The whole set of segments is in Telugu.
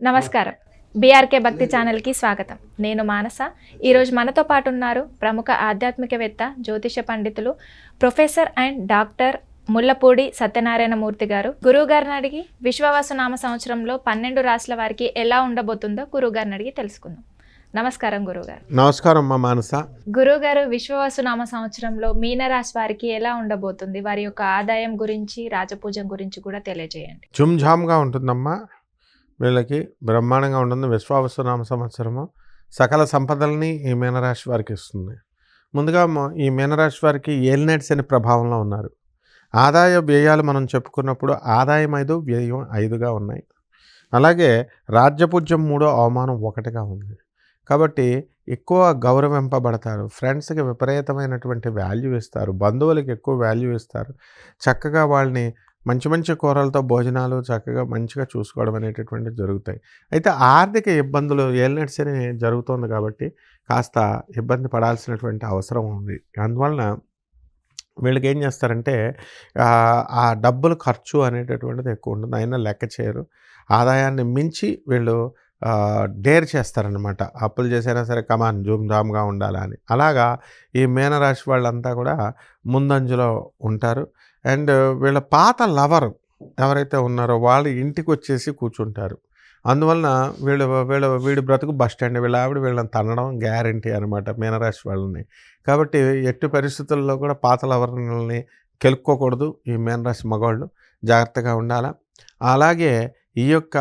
నమస్కారం. బీఆర్కే భక్తి ఛానల్కి స్వాగతం. నేను మానస. ఈరోజు మనతో పాటు ఉన్నారు ప్రముఖ ఆధ్యాత్మికవేత్త, జ్యోతిష పండితులు, professor and doctor Mullapudi Satyanarayana Murthy garu. గురువుగారిని అడిగి విశ్వవాసు నామ సంవత్సరంలో 12 రాశుల వారికి ఎలా ఉండబోతుందో గురువుగారిని అడిగి తెలుసుకుందాం. నమస్కారం గురువుగారు. నమస్కారం మా మానస. గురువుగారు, విశ్వవాసు నామ సంవత్సరంలో మీనరాశి వారికి ఎలా ఉండబోతుంది? వారి యొక్క ఆదాయం గురించి, రాజపూజం గురించి కూడా తెలియజేయండి. జుమ్జామ్గా ఉంటుందమ్మా. వీళ్ళకి బ్రహ్మాండంగా ఉంటుంది. విశ్వావసునామ సంవత్సరము సకల సంపదల్ని ఈ మీనరాశి వారికి ఇస్తుంది. ముందుగా ఈ మీనరాశి వారికి ఏలినాటి శని ప్రభావంలో ఉన్నారు. ఆదాయ వ్యయాలు మనం చెప్పుకున్నప్పుడు ఆదాయం 5, వ్యయం 5గా ఉన్నాయి. అలాగే రాజ్యపూజ్యం 3, అవమానం 1గా ఉంది. కాబట్టి ఎక్కువ గౌరవింపబడతారు. ఫ్రెండ్స్కి విపరీతమైనటువంటి వాల్యూ ఇస్తారు. బంధువులకి ఎక్కువ వాల్యూ ఇస్తారు. చక్కగా వాళ్ళని మంచి మంచి కూరలతో భోజనాలు చక్కగా మంచిగా చూసుకోవడం అనేటటువంటివి జరుగుతాయి. అయితే ఆర్థిక ఇబ్బందులు ఏలినాటి శని జరుగుతుంది కాబట్టి కాస్త ఇబ్బంది పడాల్సినటువంటి అవసరం ఉంది. అందువలన వీళ్ళకి ఏం చేస్తారంటే ఆ డబ్బులు ఖర్చు అనేటటువంటిది ఎక్కువ ఉంటుంది. అయినా లెక్క చేయరు. ఆదాయాన్ని మించి వీళ్ళు డేర్ చేస్తారనమాట. అప్పులు చేసైనా సరే కమాన్ జూమ్జామ్గా ఉండాలా అని. అలాగా ఈ మీనరాశి వాళ్ళంతా కూడా ముందంజలో ఉంటారు. అండ్ వీళ్ళ పాత లవర్ ఎవరైతే ఉన్నారో వాళ్ళు ఇంటికి వచ్చేసి కూర్చుంటారు. అందువలన వీడి బ్రతుకు బస్ స్టాండ్. వీళ్ళ ఆవిడ వీళ్ళని తన్నడం గ్యారంటీ అనమాట మీనరాశి వాళ్ళని. కాబట్టి ఎట్టి పరిస్థితుల్లో కూడా పాత లవర్ని కెలుక్కోకూడదు. ఈ మీనరాశి మగవాళ్ళు జాగ్రత్తగా ఉండాలా. అలాగే ఈ యొక్క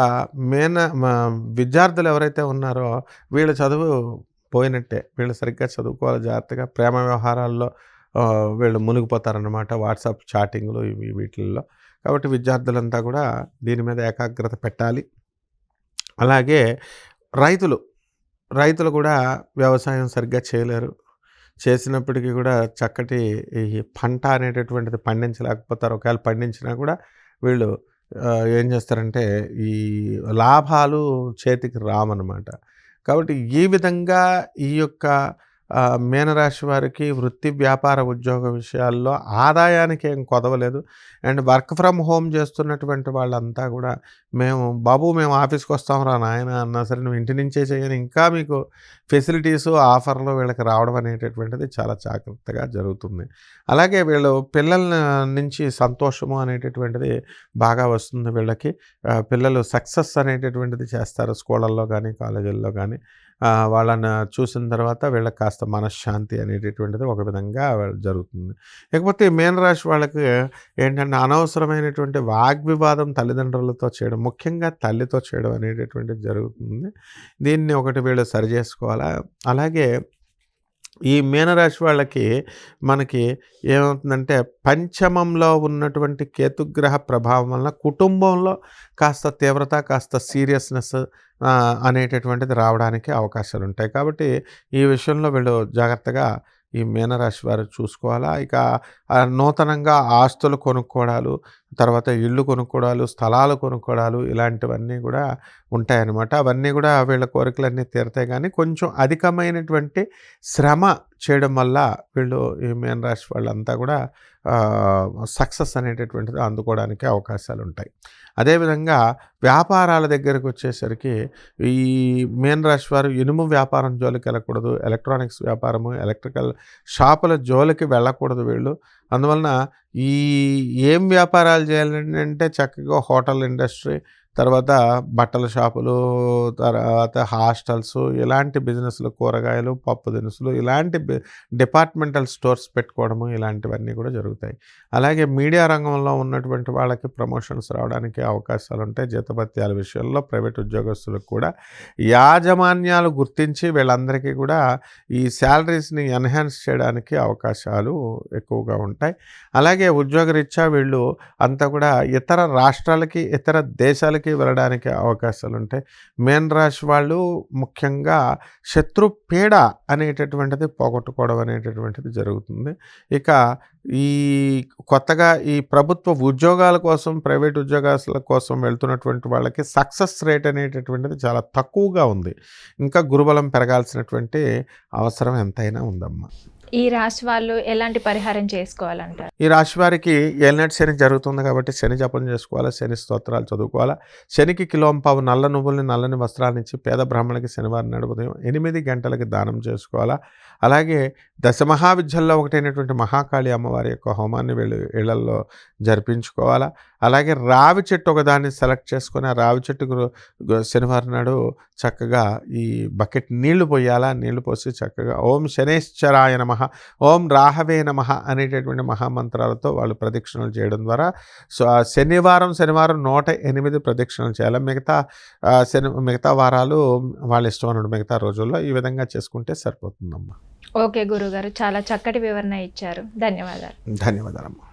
విద్యార్థులు ఎవరైతే ఉన్నారో వీళ్ళ చదువు పోయినట్టే. వీళ్ళు సరిగ్గా చదువుకోవాలి జాగ్రత్తగా. ప్రేమ వ్యవహారాల్లో వీళ్ళు మునిగిపోతారన్నమాట. వాట్సాప్ చాటింగ్లు ఇవి వీటిల్లో. కాబట్టి విద్యార్థులంతా కూడా దీని మీద ఏకాగ్రత పెట్టాలి. అలాగే రైతులు కూడా వ్యవసాయం సరిగ్గా చేయలేరు. చేసినప్పటికీ కూడా చక్కటి ఈ పంట అనేటటువంటిది పండించలేకపోతారు. ఒకవేళ పండించినా కూడా వీళ్ళు ఏం చేస్తారంటే ఈ లాభాలు చేతికి రామన్నమాట. కాబట్టి ఈ విధంగా ఈ యొక్క మీనరాశి వారికి వృత్తి, వ్యాపార, ఉద్యోగ విషయాల్లో ఆదాయానికి ఏం కొదవలేదు. అండ్ వర్క్ ఫ్రమ్ హోమ్ చేస్తున్నటువంటి వాళ్ళంతా కూడా మేము ఆఫీస్కి వస్తాంరా నాయన అన్నా సరే నువ్వు ఇంటి నుంచే చేయని ఇంకా మీకు ఫెసిలిటీసు, ఆఫర్లు వీళ్ళకి రావడం అనేటటువంటిది చాలా జాగ్రత్తగా జరుగుతుంది. అలాగే వీళ్ళు పిల్లల నుంచి సంతోషము అనేటటువంటిది బాగా వస్తుంది వీళ్ళకి. పిల్లలు సక్సెస్ అనేటటువంటిది చేస్తారు స్కూళ్ళల్లో కానీ, కాలేజీల్లో కానీ. వాళ్ళని చూసిన తర్వాత వీళ్ళకి కాస్త మనశ్శాంతి అనేటటువంటిది ఒక విధంగా జరుగుతుంది. ఇకపోతే మీనరాశి వాళ్ళకి ఏంటంటే అనవసరమైనటువంటి వాగ్వివాదం తల్లిదండ్రులతో చేయడం, ముఖ్యంగా తల్లితో చేయడం అనేటటువంటిది జరుగుతుంది. దీన్ని ఒకటి వీళ్ళు సరి చేసుకోవాలా. అలాగే ఈ మీనరాశి వాళ్ళకి మనకి ఏమవుతుందంటే పంచమంలో ఉన్నటువంటి కేతుగ్రహ ప్రభావం వలన కుటుంబంలో కాస్త తీవ్రత, కాస్త సీరియస్నెస్ అనేటటువంటిది రావడానికి అవకాశాలు ఉంటాయి. కాబట్టి ఈ విషయంలో వీళ్ళు జాగ్రత్తగా ఈ మీనరాశి వారు చూసుకోవాలా. ఇక నూతనంగా ఆస్తులు కొనుక్కోవడాలు, తర్వాత ఇళ్ళు కొనుక్కోవడాలు, స్థలాలు కొనుక్కోవడాలు ఇలాంటివన్నీ కూడా ఉంటాయన్నమాట. అవన్నీ కూడా వీళ్ళ కోరికలన్నీ తీరుతాయి. కానీ కొంచెం అధికమైనటువంటి శ్రమ చేయడం వల్ల వీళ్ళు ఈ మీనరాశి వాళ్ళంతా కూడా సక్సెస్ అనేటటువంటిది అందుకోవడానికి అవకాశాలు ఉంటాయి. అదేవిధంగా వ్యాపారాల దగ్గరకు వచ్చేసరికి ఈ మీనరాశి వారు ఇనుము వ్యాపారం జోలికి వెళ్ళకూడదు. ఎలక్ట్రానిక్స్ వ్యాపారము, ఎలక్ట్రికల్ షాపుల జోలికి వెళ్ళకూడదు వీళ్ళు. అందువలన ఏం వ్యాపారాలు చేయాలంటే అంటే చక్కగా హోటల్ ఇండస్ట్రీ, తర్వాత బట్టల షాపులు, తర్వాత హాస్టల్స్, ఇలాంటి బిజినెస్లు, కూరగాయలు, పప్పు దినుసులు, ఇలాంటి డిపార్ట్మెంటల్ స్టోర్స్ పెట్టుకోవడము ఇలాంటివన్నీ కూడా జరుగుతాయి. అలాగే మీడియా రంగంలో ఉన్నటువంటి వాళ్ళకి ప్రమోషన్స్ రావడానికి అవకాశాలు ఉంటాయి. జీతభత్యాల విషయంలో ప్రైవేట్ ఉద్యోగస్తులకు కూడా యాజమాన్యాలు గుర్తించి వీళ్ళందరికీ కూడా ఈ శాలరీస్ని ఎన్హాన్స్ చేయడానికి అవకాశాలు ఎక్కువగా ఉంటాయి. అలాగే ఉద్యోగరీత్యా వీళ్ళు అంతా కూడా ఇతర రాష్ట్రాలకి, ఇతర దేశాలకి వెళ్ళడానికి అవకాశాలు ఉంటాయి. మీనరాశి వాళ్ళు ముఖ్యంగా శత్రుపీడ అనేటటువంటిది పోగొట్టుకోవడం అనేటటువంటిది జరుగుతుంది. ఇక ఈ కొత్తగా ఈ ప్రభుత్వ ఉద్యోగాల కోసం, ప్రైవేట్ ఉద్యోగాల కోసం వెళ్తున్నటువంటి వాళ్ళకి సక్సెస్ రేట్ అనేటటువంటిది చాలా తక్కువగా ఉంది. ఇంకా గురుబలం పెరగాల్సినటువంటి అవసరం ఎంతైనా ఉందమ్మా. ఈ రాశి వాళ్ళు ఎలాంటి పరిహారం చేసుకోవాలంటారు? ఈ రాశి వారికి ఏలినాటి శని జరుగుతుంది కాబట్టి శని జపం చేసుకోవాలా, శని స్తోత్రాలు చదువుకోవాలా. శనికి కిలోంపావు నల్ల నువ్వుల్ని, నల్లని వస్త్రాన్ని ఇచ్చి పేద బ్రాహ్మణులకి శనివారం నాడు ఉదయం 8 గంటలకి దానం చేసుకోవాలా. అలాగే దశమహావిద్యల్లో ఒకటైనటువంటి మహాకాళి అమ్మవారి యొక్క హోమాన్ని వీళ్ళు ఇళ్లల్లో జరిపించుకోవాలా. అలాగే రావి చెట్టు ఒకదాన్ని సెలెక్ట్ చేసుకొని ఆ రావి చెట్టుకు శనివారం నాడు చక్కగా ఈ బకెట్ నీళ్లు పోయాలా. నీళ్లు పోసి చక్కగా ఓం శనేశ్వరాయ నమః, ఓం రాహవే నమః అనేటటువంటి మహామంత్రాలతో వాళ్ళు ప్రదక్షిణలు చేయడం ద్వారా శనివారం 108 ప్రదక్షిణలు చేయాలి. మిగతా వారాలు వాళ్ళ ఇష్టం అన్నట్టు మిగతా రోజుల్లో ఈ విధంగా చేసుకుంటే సరిపోతుందమ్మా. ఓకే గురుగారు, చాలా చక్కటి వివరణ ఇచ్చారు. ధన్యవాదాలు. ధన్యవాదాలమ్మా.